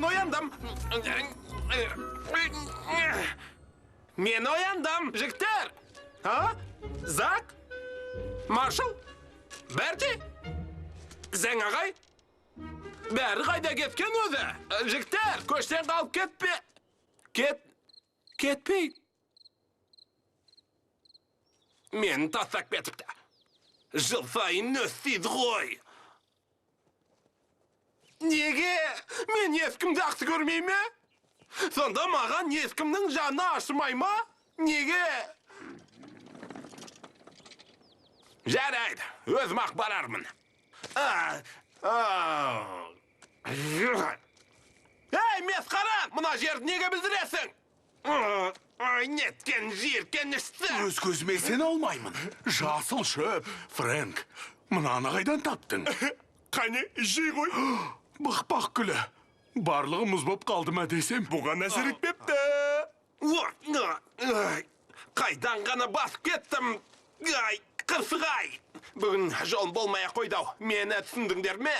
oyandım. Men oyandım, jigitler. Ha? Zak? Marshall? Berti? Sen ağay? Bäri qayda ketken özü. Jigitler, köşten kalıp ketpe. Ketpey. Men tasak betipdi. Jıl sayın össüz goy. Nege? Men eskimdi aksi görmeyim mi? Sonda mağan eskimnin canını aşmayma? Nege? Jaraydı, özüm akbararmın. Hey meskara, mına jerdi nege bildiresin? Ay netken jerken işte. Öz gözüme sen olmaymın. Jasıl şöp, Frank. Mınаны qaydan taptın? Kani, işi koy. Bak güle. Barlığımız bop kaldı mı desem? Buğa nasıl etmep de. Kaydan gana basıp kettim. Ay, kırsıgay. Bugün jol bolmaya koydav. Meni түсіндіңдер mi?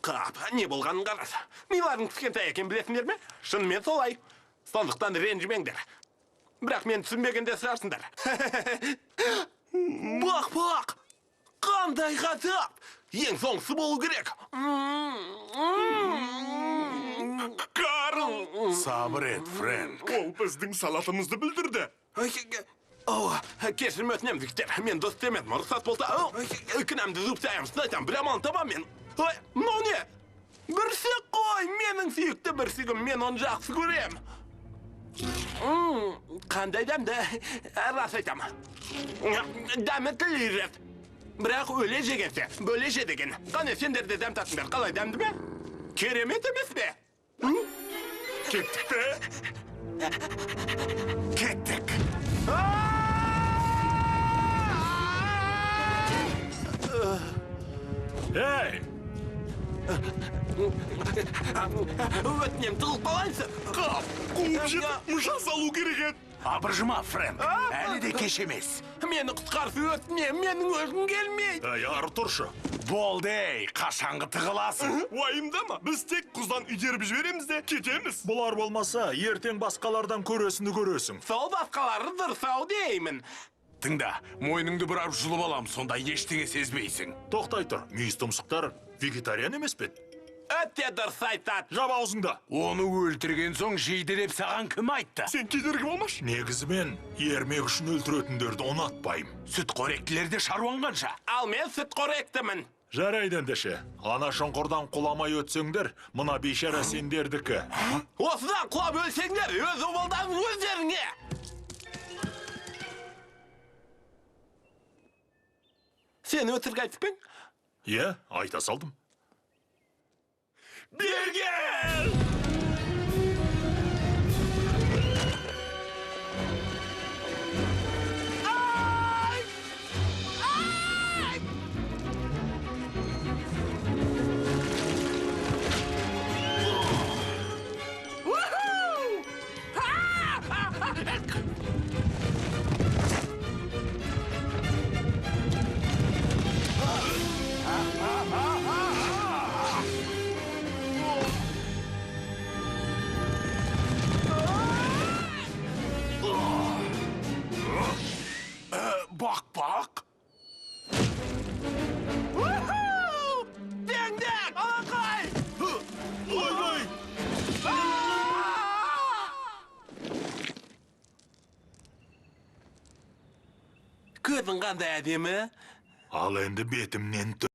Kap, ne bolğanын qaras. Milaring kichkentay eken bilesinler mi? Şınымен solay. Soндықтан ренжімеңдер. Бірақ мен түсінбегенде сұрарсыңдар. Бақ. Қандай ғазап. Ең соңғысы болу керек. Карл. Sabır et, Frank. Ол біздің салатымызды білдірді. Кешірім өтінем, Виктор. Мен дос демедім, рұқсат болса. Кінәмді зуып таяғымсын айтам, бір амалын табам мен. Мынау не? Бірсек қой, менің сүйікті бірсегім, мен оны жақсы көрем. Қандай дәмді, рас айтам. Дәмі тілейрет. Бірақ өле жегенсе, бөле же деген. Қане сендер де дәм татыңдар, қалай дәмді ме? Керемет емес пе? Кеттік те. Kettik. Ей, Өтінем, тығылып қалайсың. қап, қуып жетіп, мұша салу керек еді. Абыржыма, Frank. Әлі де кеш емес. Мені құтқарсы өтінем, менің өзім келмейді. Ей, ары тұршы. Болды ей, қашанғы тығыласың. Уайымдама, біз тек құздан үйдеріп жібереміз де кетеміз. Бұлар болмаса, ертең басқалардан көресің. Сол басқалары дұрсау деймін. Тыңда, мойныңды бір арып жұлып алам, сонда ештеңе сезбейсің. Тоқтай тұр, мүйіз тұмсықтар вегетариан емес пе? Өте дұрыс айтады. Жап аузыңды. Оны өлтірген соң жейді деп саған кім айтты? Сен кедергі болмаш. Негізімен, ермек үшін өлтіретіндерді ұнатпайым. Сүт қоректілерде шаруан қанша? Ал мен сүт қоректімін. Жарайды ендеше, ана шұңқырдан құламай өтсеңдер, мына бейшара сендердікі. Осыдан құлап өлсеңдер, өз обалдан өздеріңе. Сен өтірік айтып пең? Е, айта салдым. Бергел! Bak. Деңдек, алақай! Ой! Көзің қандай әдемі? Ал енді бетімнен